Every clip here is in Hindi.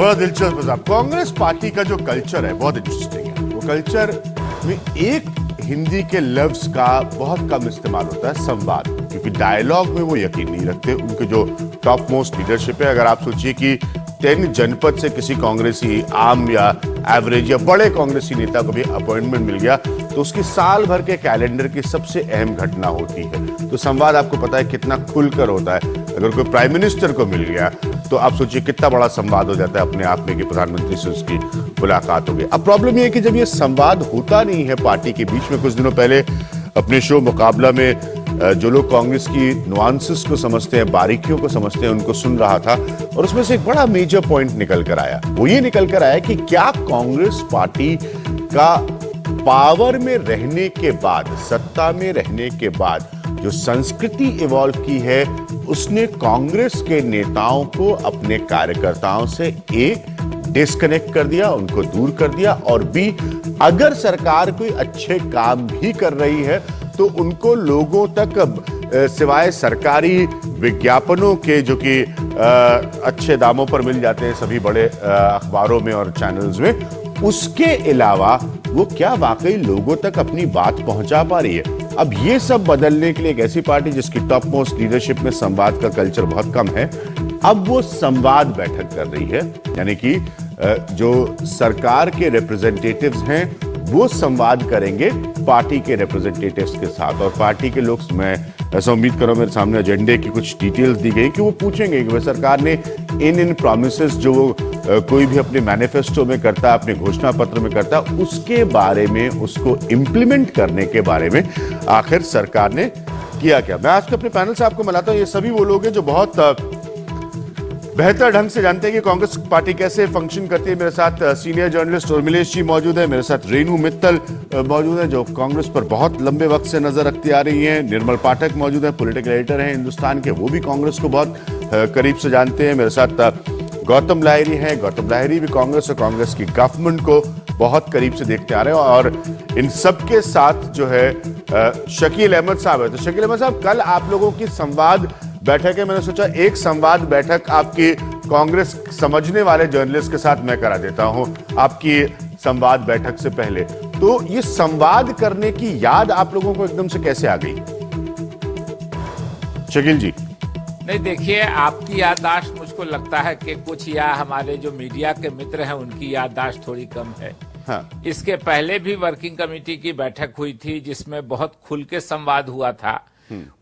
बड़ा दिलचस्प साहब, कांग्रेस पार्टी का जो कल्चर है बहुत इंटरेस्टिंग है। वो कल्चर में एक हिंदी के लफ्ज का बहुत कम इस्तेमाल होता है, संवाद, क्योंकि डायलॉग में वो यकीन नहीं रखते। उनके जो टॉप मोस्ट लीडरशिप है, अगर आप सोचिए कि 10 जनपद से किसी कांग्रेसी आम या एवरेज या बड़े कांग्रेसी नेता को भी अपॉइंटमेंट मिल गया तो उसकी साल भर के कैलेंडर की सबसे अहम घटना होती है। तो संवाद आपको पता है कितना खुलकर होता है। अगर कोई प्राइम मिनिस्टर को मिल गया तो आप सोचिए कितना बड़ा संवाद हो जाता है अपने आप में कि प्रधानमंत्री से उसकी मुलाकात हो गई। अब प्रॉब्लम यह है कि जब ये संवाद होता नहीं है पार्टी के बीच में, कुछ दिनों पहले अपने शो मुकाबला में जो लोग कांग्रेस की नुआंसेस को समझते हैं, बारीकियों को समझते हैं, उनको सुन रहा था और उसमें से एक बड़ा मेजर पॉइंट निकल कर आया। वो ये निकल कर आया कि क्या कांग्रेस पार्टी का पावर में रहने के बाद, सत्ता में रहने के बाद जो संस्कृति इवॉल्व की है, उसने कांग्रेस के नेताओं को अपने कार्यकर्ताओं से एक डिस्कनेक्ट कर दिया, उनको दूर कर दिया, और बी अगर सरकार कोई अच्छे काम भी कर रही है तो उनको लोगों तक सिवाय सरकारी विज्ञापनों के, जो कि अच्छे दामों पर मिल जाते हैं सभी बड़े अखबारों में और चैनल्स में, उसके अलावा वो क्या वाकई लोगों तक अपनी बात पहुंचा पा रही है। अब ये सब बदलने के लिए एक ऐसी पार्टी जिसकी टॉप मोस्ट लीडरशिप में संवाद का कल्चर बहुत कम है, अब वो संवाद बैठक कर रही है। यानी कि जो सरकार के रिप्रेजेंटेटिव्स हैं वो संवाद करेंगे पार्टी के रिप्रेजेंटेटिव्स के साथ, और पार्टी के लोग, मैं ऐसा उम्मीद कर रहा हूं, मेरे सामने एजेंडे की कुछ डिटेल्स दी गई कि वो पूछेंगे कि सरकार ने इन प्रॉमिसेस जो वो कोई भी अपने मैनिफेस्टो में करता है, अपने घोषणा पत्र में करता है, उसके बारे में, उसको इंप्लीमेंट करने के बारे में आखिर सरकार ने किया क्या। मैं आज के अपने पैनल से आपको मिलाता हूं, ये सभी वो लोग हैं जो बहुत बेहतर ढंग से जानते हैं कि कांग्रेस पार्टी कैसे फंक्शन करती है। मेरे साथ सीनियर जर्नलिस्ट उर्मिलेश जी मौजूद है, मेरे साथ रेणु मित्तल मौजूद है जो कांग्रेस पर बहुत लंबे वक्त से नजर रखती आ रही हैं, निर्मल पाठक मौजूद है, पॉलिटिकल एडिटर हैं हिंदुस्तान के, वो भी कांग्रेस को बहुत करीब से जानते हैं। मेरे साथ गौतम लाहिरी हैं, गौतम लाहिरी भी कांग्रेस और कांग्रेस की गवर्नमेंट को बहुत करीब से देखते आ रहे हैं, और इन सबके साथ जो है शकील अहमद साहब है। तो शकील अहमद साहब, कल आप लोगों की संवाद बैठक है, मैंने सोचा एक संवाद बैठक आपकी कांग्रेस समझने वाले जर्नलिस्ट के साथ मैं करा देता हूं आपकी संवाद बैठक से पहले। तो ये संवाद करने की याद आप लोगों को एकदम से कैसे आ गई, शकील जी? नहीं, देखिए, आपकी याददाश्त मुझको लगता है कि कुछ, या हमारे जो मीडिया के मित्र हैं उनकी याददाश्त थोड़ी कम है। हाँ। इसके पहले भी वर्किंग कमेटी की बैठक हुई थी जिसमें बहुत खुल के संवाद हुआ था।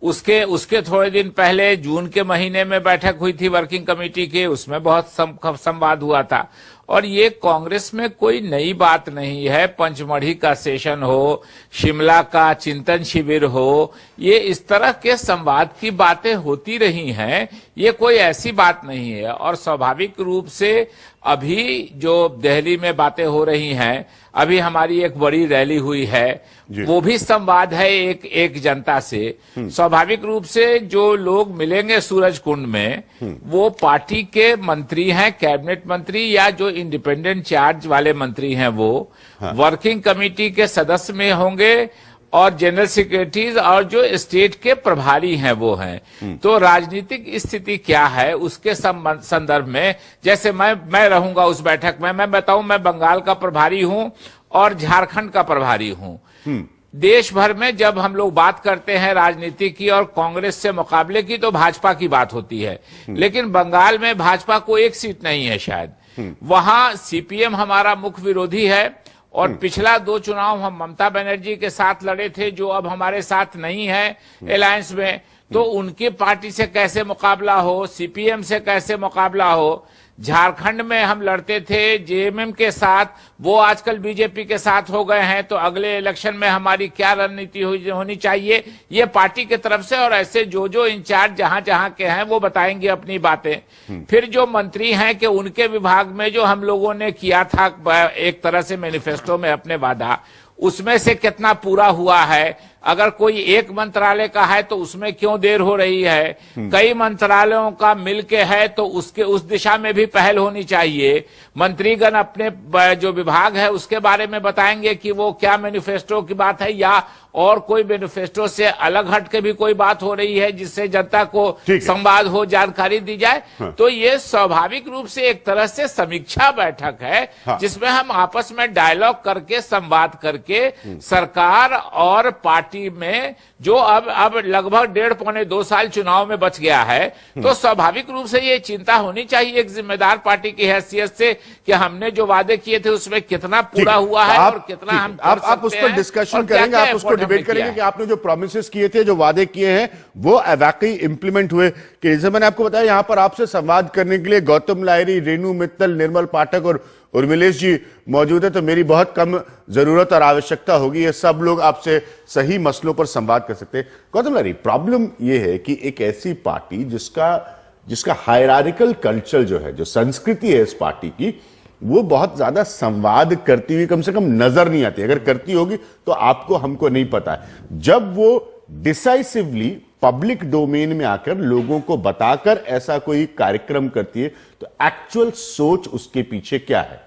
उसके थोड़े दिन पहले जून के महीने में बैठक हुई थी वर्किंग कमेटी के, उसमें बहुत संवाद हुआ था। और ये कांग्रेस में कोई नई बात नहीं है। पंचमढ़ी का सेशन हो, शिमला का चिंतन शिविर हो, ये इस तरह के संवाद की बातें होती रही हैं, ये कोई ऐसी बात नहीं है। और स्वाभाविक रूप से अभी जो दिल्ली में बातें हो रही हैं, अभी हमारी एक बड़ी रैली हुई है, वो भी संवाद है एक जनता से। स्वाभाविक रूप से जो लोग मिलेंगे सूरज कुंड में, वो पार्टी के मंत्री हैं, कैबिनेट मंत्री या जो इंडिपेंडेंट चार्ज वाले मंत्री हैं, वो वर्किंग कमेटी के सदस्य में होंगे, और जनरल सेक्रेटरीज और जो स्टेट के प्रभारी हैं वो हैं। तो राजनीतिक स्थिति क्या है उसके संदर्भ में, जैसे मैं रहूंगा उस बैठक में, मैं बताऊं, मैं बंगाल का प्रभारी हूं और झारखंड का प्रभारी हूं। देश भर में जब हम लोग बात करते हैं राजनीति की और कांग्रेस से मुकाबले की, तो भाजपा की बात होती है, लेकिन बंगाल में भाजपा को एक सीट नहीं है शायद। वहां सीपीएम हमारा मुख्य विरोधी है, और पिछला 2 चुनाव हम ममता बनर्जी के साथ लड़े थे, जो अब हमारे साथ नहीं है अलायंस में। तो उनकी पार्टी से कैसे मुकाबला हो, सीपीएम से कैसे मुकाबला हो। झारखंड में हम लड़ते थे जेएमएम के साथ, वो आजकल बीजेपी के साथ हो गए हैं। तो अगले इलेक्शन में हमारी क्या रणनीति होनी चाहिए, ये पार्टी की तरफ से, और ऐसे जो इंचार्ज जहां जहां के हैं वो बताएंगे अपनी बातें। फिर जो मंत्री हैं कि उनके विभाग में जो हम लोगों ने किया था एक तरह से मैनिफेस्टो में अपने वादा, उसमें से कितना पूरा हुआ है, अगर कोई एक मंत्रालय का है तो उसमें क्यों देर हो रही है, कई मंत्रालयों का मिलके है तो उसके उस दिशा में भी पहल होनी चाहिए। मंत्रीगण अपने जो विभाग है उसके बारे में बताएंगे कि वो क्या मैनिफेस्टो की बात है या और कोई मैनिफेस्टो से अलग हट के भी कोई बात हो रही है जिससे जनता को संवाद हो, जानकारी दी जाए। हाँ। तो ये स्वाभाविक रूप से एक तरह से समीक्षा बैठक है। हाँ। जिसमें हम आपस में डायलॉग करके, संवाद करके सरकार और पार्टी में जो अब लगभग 1.5-2 साल चुनाव में बच गया है, तो स्वाभाविक रूप से ये चिंता होनी चाहिए एक जिम्मेदार पार्टी की हैसियत से कि हमने जो वादे किए थे उसमें कितना पूरा हुआ है और कितना हम आप उस पर डिस्कशन करेंगे, आप उसको डिबेट करेंगे कि आपने जो प्रॉमिसेस किए थे, जो वादे किए हैं, वो वाकई इंप्लीमेंट हुए कि जैसे मैंने आपको बताया। यहां पर आपसे संवाद करने के लिए गौतम लाहिरी, रेणु मित्तल, निर्मल पाठक और उर्मिलेश जी मौजूद है, तो मेरी बहुत कम जरूरत और आवश्यकता होगी, ये सब लोग आपसे सही मसलों पर संवाद कर सकते हैं। गौतम लाहिरी, प्रॉब्लम ये है कि एक ऐसी पार्टी जिसका हायरार्किकल कल्चर जो है, जो संस्कृति है इस पार्टी की, वो बहुत ज्यादा संवाद करती हुई कम से कम नजर नहीं आती। अगर करती होगी तो आपको हमको नहीं पता है। जब वो डिसाइसिवली पब्लिक डोमेन में आकर लोगों को बताकर ऐसा कोई कार्यक्रम करती है, तो एक्चुअल सोच उसके पीछे क्या है?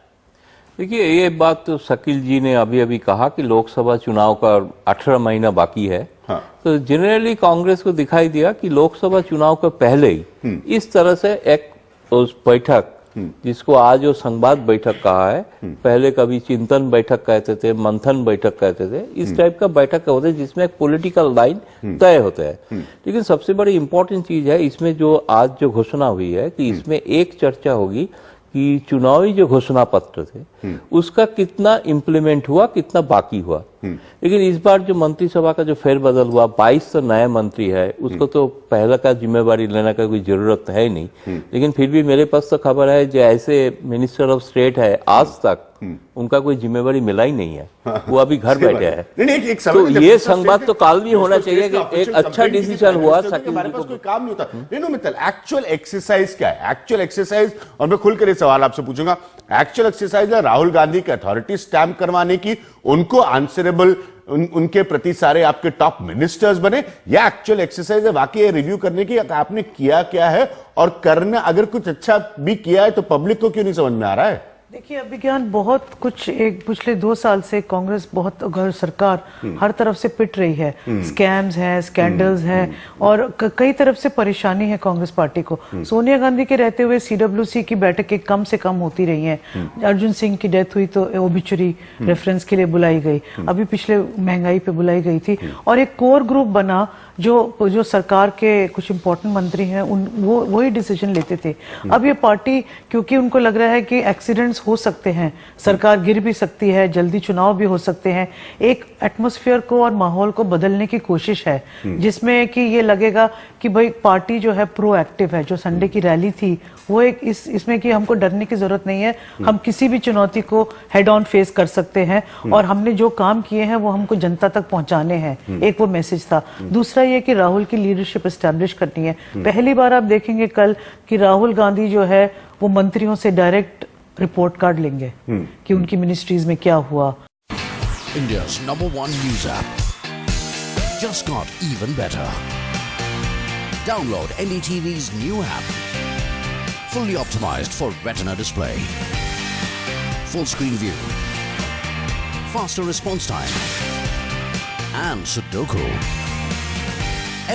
देखिए, ये बात तो शकील जी ने अभी अभी कहा कि लोकसभा चुनाव का 18 महीना बाकी है। हाँ। तो जनरली कांग्रेस को दिखाई दिया कि लोकसभा चुनाव के पहले ही इस तरह से एक उस बैठक, जिसको आज वो संवाद बैठक कहा है, पहले कभी चिंतन बैठक कहते थे, मंथन बैठक कहते थे, इस टाइप का बैठक होते हैं जिसमें एक पॉलिटिकल लाइन तय होता है। लेकिन सबसे बड़ी इंपॉर्टेंट चीज है इसमें जो आज जो घोषणा हुई है कि इसमें एक चर्चा होगी कि चुनावी जो घोषणा पत्र थे उसका कितना इम्प्लीमेंट हुआ, कितना बाकी हुआ। लेकिन इस बार जो मंत्रिसभा का जो फेरबदल हुआ, 22 तो नए मंत्री है, उसको तो पहले का जिम्मेवारी लेने का कोई जरूरत है नहीं। लेकिन फिर भी मेरे पास तो खबर है जो ऐसे मिनिस्टर ऑफ स्टेट है, आज तक उनका कोई जिम्मेवारी मिला ही नहीं है, वो अभी घर बैठे हैं। तो ये संवाद तो काल भी होना चाहिए कि एक अच्छा डिसीजन हुआ। कोई काम नहीं होता। रेणु मित्तल, एक्चुअल एक्सरसाइज क्या है? एक्चुअल एक्सरसाइज, और मैं खुलकर ये सवाल आपसे पूछूंगा, एक्चुअल एक्सरसाइज है राहुल गांधी की अथॉरिटी स्टैंप करवाने की, उनको आंसरेबल उनके प्रति सारे आपके टॉप मिनिस्टर्स बने, या एक्चुअल एक्सरसाइज है वाकई रिव्यू करने की आपने किया क्या है और करना अगर कुछ अच्छा भी किया है तो पब्लिक को क्यों नहीं समझ में आ रहा है? देखिए, अभिज्ञान बहुत कुछ एक पिछले 2 साल से कांग्रेस बहुत सरकार हर तरफ से पिट रही है। स्कैम्स हैं, स्कैंडल्स हैं और कई तरफ से परेशानी है कांग्रेस पार्टी को। सोनिया गांधी के रहते हुए सीडब्ल्यूसी की बैठकें कम से कम होती रही हैं। अर्जुन सिंह की डेथ हुई तो ओबिचुरी रेफरेंस के लिए बुलाई गई, अभी पिछले महंगाई पे बुलाई गई थी, और एक कोर ग्रुप बना जो सरकार के कुछ इंपॉर्टेंट मंत्री हैं वही डिसीजन लेते थे। अब ये पार्टी, क्योंकि उनको लग रहा है कि एक्सीडेंट्स हो सकते हैं, सरकार गिर भी सकती है, जल्दी चुनाव भी हो सकते हैं, एक एटमॉस्फेयर को और माहौल को बदलने की कोशिश है, जिसमें कि ये लगेगा कि भाई पार्टी जो है प्रोएक्टिव है। जो संडे की रैली थी वो एक इसमें कि हमको डरने की जरूरत नहीं है, हम किसी भी चुनौती को हेड ऑन फेस कर सकते हैं और हमने जो काम किए हैं वो हमको जनता तक पहुंचाने हैं। एक वो मैसेज था। दूसरा ये कि राहुल की लीडरशिप एस्टैब्लिश करनी है। पहली बार आप देखेंगे कल कि राहुल गांधी जो है वो मंत्रियों से डायरेक्ट रिपोर्ट कार्ड लेंगे कि उनकी मिनिस्ट्रीज में क्या हुआ। India's #1 news app just got even better. Download NDTV's new app. Fully optimized for retina display. Full screen view. Faster response time. And Sudoku.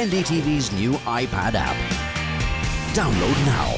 NDTV's new iPad app. Download now.